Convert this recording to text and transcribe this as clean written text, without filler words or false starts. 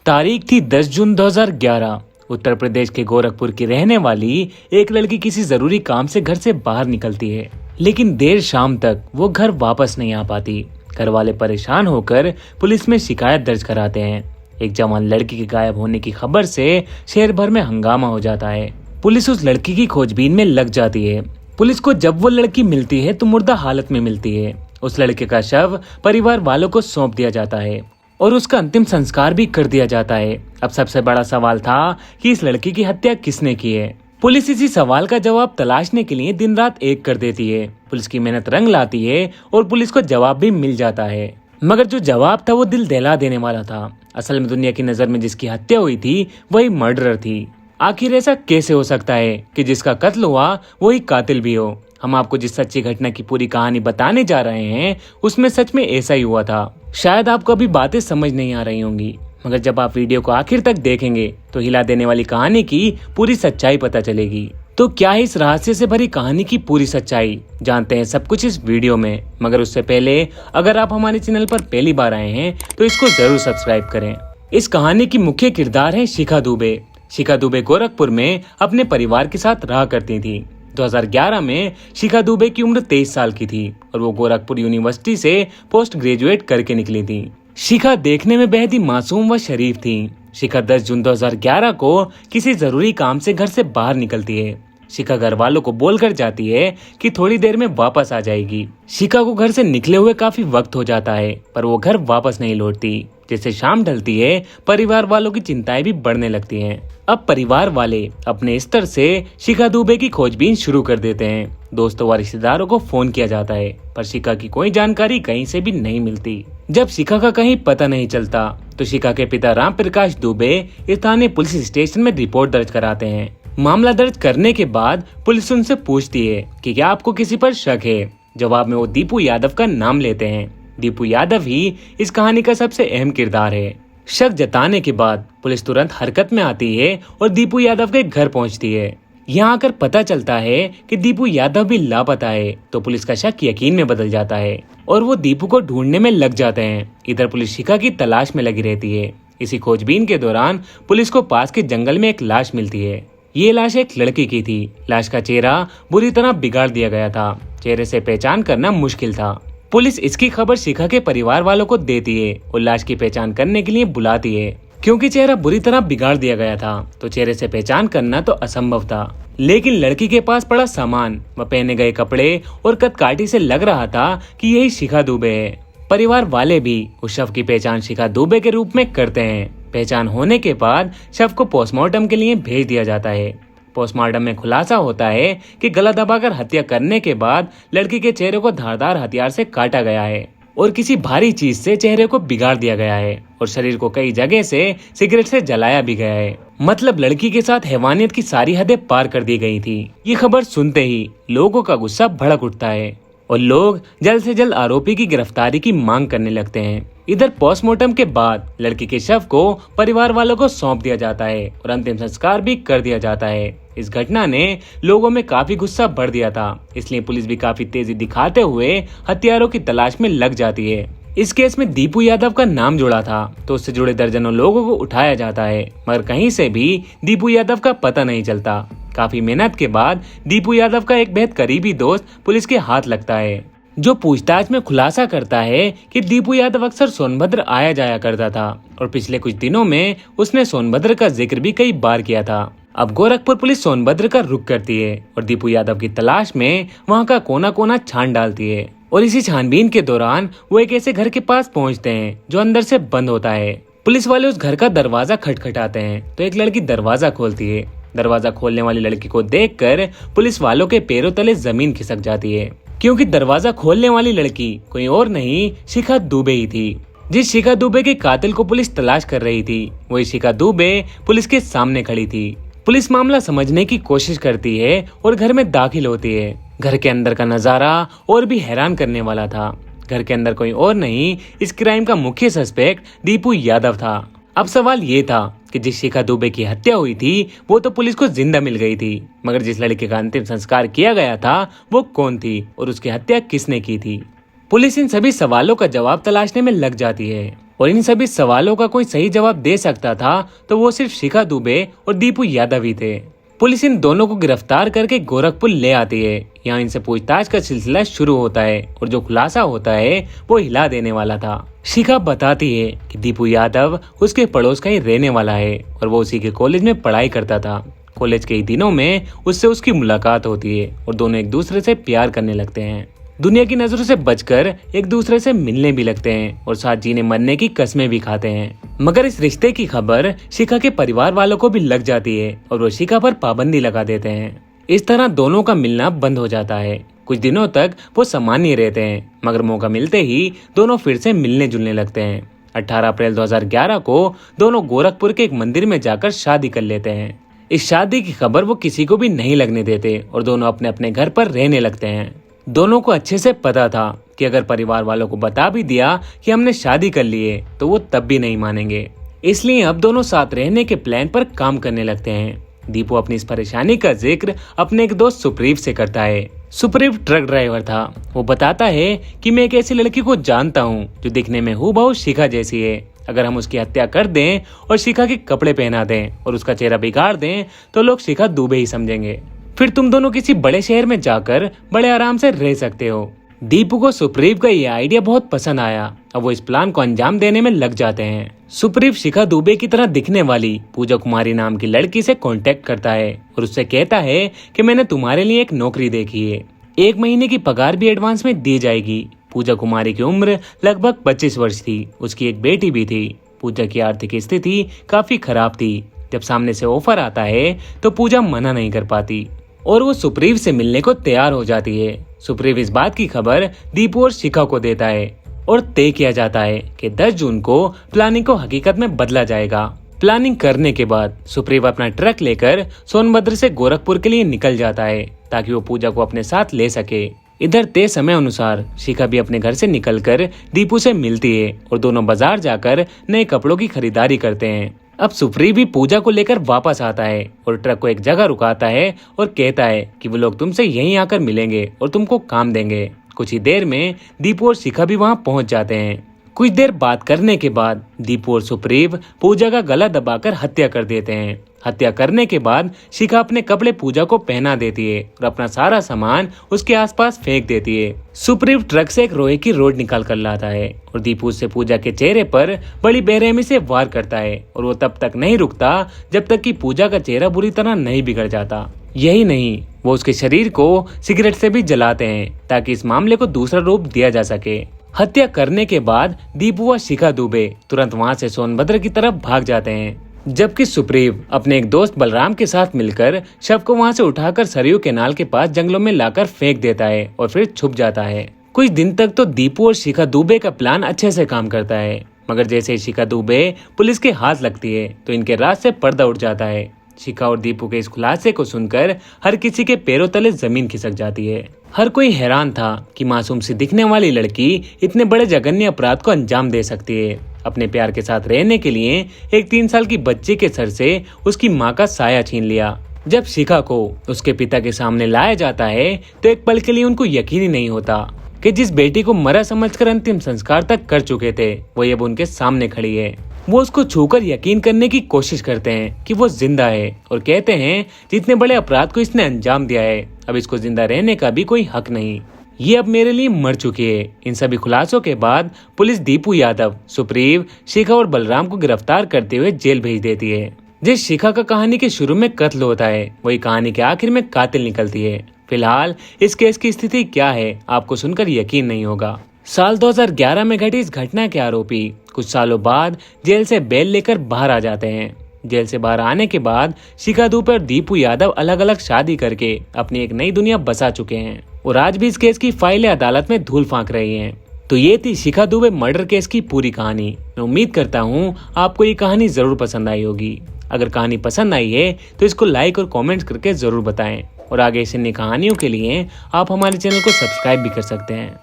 तारीख थी 10 जून 2011। उत्तर प्रदेश के गोरखपुर की रहने वाली एक लड़की किसी जरूरी काम से घर से बाहर निकलती है, लेकिन देर शाम तक वो घर वापस नहीं आ पाती। घर वाले परेशान होकर पुलिस में शिकायत दर्ज कराते हैं। एक जवान लड़की के गायब होने की खबर से शहर भर में हंगामा हो जाता है। पुलिस उस लड़की की खोजबीन में लग जाती है। पुलिस को जब वो लड़की मिलती है तो मुर्दा हालत में मिलती है। उस लड़के का शव परिवार वालों को सौंप दिया जाता है और उसका अंतिम संस्कार भी कर दिया जाता है। अब सबसे बड़ा सवाल था कि इस लड़की की हत्या किसने की है। पुलिस इसी सवाल का जवाब तलाशने के लिए दिन रात एक कर देती है। पुलिस की मेहनत रंग लाती है और पुलिस को जवाब भी मिल जाता है, मगर जो जवाब था वो दिल दहला देने वाला था। असल में दुनिया की नजर में जिसकी हत्या हुई थी वही मर्डरर थी। आखिर ऐसा कैसे हो सकता है कि जिसका कत्ल हुआ वही कातिल भी हो। हम आपको जिस सच्ची घटना की पूरी कहानी बताने जा रहे हैं उसमें सच में ऐसा ही हुआ था। शायद आपको अभी बातें समझ नहीं आ रही होंगी, मगर जब आप वीडियो को आखिर तक देखेंगे तो हिला देने वाली कहानी की पूरी सच्चाई पता चलेगी। तो क्या है इस रहस्य से भरी कहानी की पूरी सच्चाई, जानते हैं सब कुछ इस वीडियो में। मगर उससे पहले अगर आप हमारे चैनल पर पहली बार आए हैं तो इसको जरूर सब्सक्राइब करें। इस कहानी की मुख्य किरदार है शिखा दुबे। शिखा दुबे गोरखपुर में अपने परिवार के साथ रहा करती थी। 2011 में शिखा दुबे की उम्र 23 साल की थी और वो गोरखपुर यूनिवर्सिटी से पोस्ट ग्रेजुएट करके निकली थी। शिखा देखने में बेहद ही मासूम व शरीफ थी। शिखा 10 जून 2011 को किसी जरूरी काम से घर से बाहर निकलती है। शिखा घर वालों को बोलकर जाती है कि थोड़ी देर में वापस आ जाएगी। शिखा को घर से निकले हुए काफी वक्त हो जाता है, पर वो घर वापस नहीं लौटती। जैसे शाम ढलती है परिवार वालों की चिंताएं भी बढ़ने लगती हैं। अब परिवार वाले अपने स्तर से शिखा दुबे की खोजबीन शुरू कर देते हैं। दोस्तों व रिश्तेदारों को फोन किया जाता है, पर शिखा की कोई जानकारी कहीं से भी नहीं मिलती। जब शिखा का कहीं पता नहीं चलता तो शिखा के पिता राम प्रकाश दुबे स्थानीय पुलिस स्टेशन में रिपोर्ट दर्ज कराते हैं। मामला दर्ज करने के बाद पुलिस उनसे पूछती है कि क्या आपको किसी पर शक है। जवाब में वो दीपू यादव का नाम लेते हैं। दीपू यादव ही इस कहानी का सबसे अहम किरदार है। शक जताने के बाद पुलिस तुरंत हरकत में आती है और दीपू यादव के घर पहुंचती है। यहाँ आकर पता चलता है कि दीपू यादव भी लापता है, तो पुलिस का शक यकीन में बदल जाता है और वो दीपू को ढूंढने में लग जाते हैं। इधर पुलिस शिखा की तलाश में लगी रहती है। इसी खोजबीन के दौरान पुलिस को पास के जंगल में एक लाश मिलती है। ये लाश एक लड़की की थी। लाश का चेहरा बुरी तरह बिगाड़ दिया गया था। चेहरे से पहचान करना मुश्किल था। पुलिस इसकी खबर शिखा के परिवार वालों को देती है और लाश की पहचान करने के लिए बुलाती है। क्योंकि चेहरा बुरी तरह बिगाड़ दिया गया था तो चेहरे से पहचान करना तो असंभव था, लेकिन लड़की के पास पड़ा सामान व पहने गए कपड़े और कदकाठी से लग रहा था कि यही शिखा दुबे है। परिवार वाले भी उस शव की पहचान शिखा दुबे के रूप में करते हैं। पहचान होने के बाद शव को पोस्टमार्टम के लिए भेज दिया जाता है। पोस्टमार्टम में खुलासा होता है कि गला दबाकर हत्या करने के बाद लड़की के चेहरे को धारदार हथियार से काटा गया है और किसी भारी चीज से चेहरे को बिगाड़ दिया गया है और शरीर को कई जगह से सिगरेट से जलाया भी गया है। मतलब लड़की के साथ हैवानियत की सारी हदें पार कर दी गई थी। ये खबर सुनते ही लोगों का गुस्सा भड़क उठता है और लोग जल्द से जल्द आरोपी की गिरफ्तारी की मांग करने लगते हैं। इधर पोस्टमार्टम के बाद लड़की के शव को परिवार वालों को सौंप दिया जाता है और अंतिम संस्कार भी कर दिया जाता है। इस घटना ने लोगों में काफी गुस्सा भर दिया था, इसलिए पुलिस भी काफी तेजी दिखाते हुए हत्यारों की तलाश में लग जाती है। इस केस में दीपू यादव का नाम जुड़ा था तो उससे जुड़े दर्जनों लोगों को उठाया जाता है, मगर कहीं से भी दीपू यादव का पता नहीं चलता। काफी मेहनत के बाद दीपू यादव का एक बेहद करीबी दोस्त पुलिस के हाथ लगता है, जो पूछताछ में खुलासा करता है कि दीपू यादव अक्सर सोनभद्र आया जाया करता था और पिछले कुछ दिनों में उसने सोनभद्र का जिक्र भी कई बार किया था। अब गोरखपुर पुलिस सोनभद्र का रुख करती है और दीपू यादव की तलाश में वहां का कोना कोना छान डालती है और इसी छानबीन के दौरान वो एक ऐसे घर के पास पहुंचते हैं जो अंदर से बंद होता है। पुलिस वाले उस घर का दरवाजा खटखटाते हैं तो एक लड़की दरवाजा खोलती है। दरवाजा खोलने वाली लड़की को देखकर पुलिस वालों के पैरों तले जमीन खिसक जाती है, क्योंकि दरवाजा खोलने वाली लड़की कोई और नहीं शिखा दुबे ही थी। जिस शिखा दुबे के कातिल को पुलिस तलाश कर रही थी वही शिखा दुबे पुलिस के सामने खड़ी थी। पुलिस मामला समझने की कोशिश करती है और घर में दाखिल होती है। घर के अंदर का नजारा और भी हैरान करने वाला था। घर के अंदर कोई और नहीं, इस क्राइम का मुख्य सस्पेक्ट दीपू यादव था। अब सवाल ये था कि जिस शिखा दुबे की हत्या हुई थी वो तो पुलिस को जिंदा मिल गई थी, मगर जिस लड़के का अंतिम संस्कार किया गया था वो कौन थी और उसकी हत्या किसने की थी। पुलिस इन सभी सवालों का जवाब तलाशने में लग जाती है। और इन सभी सवालों का कोई सही जवाब दे सकता था तो वो सिर्फ शिखा दुबे और दीपू यादव ही थे। पुलिस इन दोनों को गिरफ्तार करके गोरखपुर ले आती है। यहाँ इनसे पूछताछ का सिलसिला शुरू होता है और जो खुलासा होता है वो हिला देने वाला था। शिखा बताती है कि दीपू यादव उसके पड़ोस का ही रहने वाला है और वो उसी के कॉलेज में पढ़ाई करता था। कॉलेज के ही दिनों में उससे उसकी मुलाकात होती है और दोनों एक दूसरे से प्यार करने लगते हैं। दुनिया की नजरों से बचकर एक दूसरे से मिलने भी लगते हैं और साथ जीने मरने की कस्में भी खाते हैं। मगर इस रिश्ते की खबर शिखा के परिवार वालों को भी लग जाती है और वो शिखा पर पाबंदी लगा देते हैं। इस तरह दोनों का मिलना बंद हो जाता है। कुछ दिनों तक वो सामान्य रहते हैं, मगर मौका मिलते ही दोनों फिर से मिलने जुलने लगते हैं। 18 अप्रैल 2011 को दोनों गोरखपुर के एक मंदिर में जाकर शादी कर लेते हैं। इस शादी की खबर वो किसी को भी नहीं लगने देते और दोनों अपने अपने घर पर रहने लगते हैं। दोनों को अच्छे से पता था कि अगर परिवार वालों को बता भी दिया कि हमने शादी कर ली है तो वो तब भी नहीं मानेंगे। इसलिए अब दोनों साथ रहने के प्लान पर काम करने लगते हैं। दीपू अपनी इस परेशानी का जिक्र अपने एक दोस्त सुप्रीव से करता है। सुप्रीव ट्रक ड्राइवर था। वो बताता है कि मैं एक ऐसी लड़की को जानता हूँ जो दिखने में हूबहू शिखा जैसी है। अगर हम उसकी हत्या कर दें और शिखा के कपड़े पहना दें और उसका चेहरा बिगाड़ दें तो लोग शिखा दुबे ही समझेंगे। फिर तुम दोनों किसी बड़े शहर में जाकर बड़े आराम से रह सकते हो। दीपू को सुप्रीव का ये आइडिया बहुत पसंद आया। अब वो इस प्लान को अंजाम देने में लग जाते हैं। सुप्रीव शिखा दुबे की तरह दिखने वाली पूजा कुमारी नाम की लड़की से कांटेक्ट करता है और उससे कहता है कि मैंने तुम्हारे लिए एक नौकरी देखी है, 1 महीने की पगार भी एडवांस में दी जाएगी। पूजा कुमारी की उम्र लगभग 25 वर्ष थी। उसकी एक बेटी भी थी। पूजा की आर्थिक स्थिति काफी खराब थी। जब सामने से ऑफर आता है तो पूजा मना नहीं कर पाती और वो सुप्रीव से मिलने को तैयार हो जाती है। सुप्रीव इस बात की खबर दीपू और शिखा को देता है और तय किया जाता है कि 10 जून को प्लानिंग को हकीकत में बदला जाएगा। प्लानिंग करने के बाद सुप्रीव अपना ट्रक लेकर सोनभद्र से गोरखपुर के लिए निकल जाता है ताकि वो पूजा को अपने साथ ले सके। इधर तय समय अनुसार शिखा भी अपने घर से निकलकर दीपू से मिलती है और दोनों बाजार जाकर नए कपड़ों की खरीदारी करते हैं। अब सुप्रीव भी पूजा को लेकर वापस आता है और ट्रक को एक जगह रुकाता है और कहता है कि वो लोग तुमसे यहीं आकर मिलेंगे और तुमको काम देंगे। कुछ ही देर में दीपू और शिखा भी वहां पहुंच जाते हैं। कुछ देर बात करने के बाद दीपू और सुप्रीव पूजा का गला दबाकर हत्या कर देते हैं। हत्या करने के बाद शिखा अपने कपड़े पूजा को पहना देती है और अपना सारा सामान उसके आसपास फेंक देती है। सुप्रीव ट्रक से एक लोहे की रोड निकाल कर लाता है और दीपू से पूजा के चेहरे पर बड़ी बेरहमी से वार करता है और वो तब तक नहीं रुकता जब तक कि पूजा का चेहरा बुरी तरह नहीं बिगड़ जाता। यही नहीं, वो उसके शरीर को सिगरेट से भी जलाते हैं ताकि इस मामले को दूसरा रूप दिया जा सके। हत्या करने के बाद दीपू व शिखा दुबे तुरंत वहां से सोनभद्र की तरफ भाग जाते हैं, जबकि सुप्रीव अपने एक दोस्त बलराम के साथ मिलकर शव को वहां से उठाकर सरयू कैनाल के पास जंगलों में लाकर फेंक देता है और फिर छुप जाता है। कुछ दिन तक तो दीपू और शिखा दुबे का प्लान अच्छे से काम करता है, मगर जैसे ही शिखा दुबे पुलिस के हाथ लगती है तो इनके राज से पर्दा उठ जाता है। शिखा और दीपू के इस खुलासे को सुनकर हर किसी के पैरों तले जमीन खिसक जाती है। हर कोई हैरान था कि मासूम सी दिखने वाली लड़की इतने बड़े जघन्य अपराध को अंजाम दे सकती है। अपने प्यार के साथ रहने के लिए एक 3 साल की बच्ची के सर से उसकी माँ का साया छीन लिया। जब शिखा को उसके पिता के सामने लाया जाता है तो एक पल के लिए उनको यकीन ही नहीं होता कि जिस बेटी को मरा समझकर अंतिम संस्कार तक कर चुके थे वो अब उनके सामने खड़ी है। वो उसको छूकर यकीन करने की कोशिश करते हैं कि वो जिंदा है और कहते हैं जितने बड़े अपराध को इसने अंजाम दिया है अब इसको जिंदा रहने का भी कोई हक नहीं, ये अब मेरे लिए मर चुकी है। इन सभी खुलासों के बाद पुलिस दीपू यादव, सुप्रीव, शिखा और बलराम को गिरफ्तार करते हुए जेल भेज देती है। जिस शिखा का कहानी के शुरू में कत्ल होता है वही कहानी के आखिर में कातिल निकलती है। फिलहाल इस केस की स्थिति क्या है आपको सुनकर यकीन नहीं होगा। साल 2011 में घटी इस घटना के आरोपी कुछ सालों बाद जेल से बेल लेकर बाहर आ जाते हैं। जेल से बाहर आने के बाद शिखा दुबे और दीपू यादव अलग अलग शादी करके अपनी एक नई दुनिया बसा चुके हैं और आज भी इस केस की फाइलें अदालत में धूल फांक रही हैं। तो ये थी शिखा दुबे मर्डर केस की पूरी कहानी। मैं उम्मीद करता हूँ आपको ये कहानी जरूर पसंद आई होगी। अगर कहानी पसंद आई है तो इसको लाइक और कमेंट करके जरूर बताएं और आगे ऐसी नई कहानियों के लिए आप हमारे चैनल को सब्सक्राइब भी कर सकते हैं।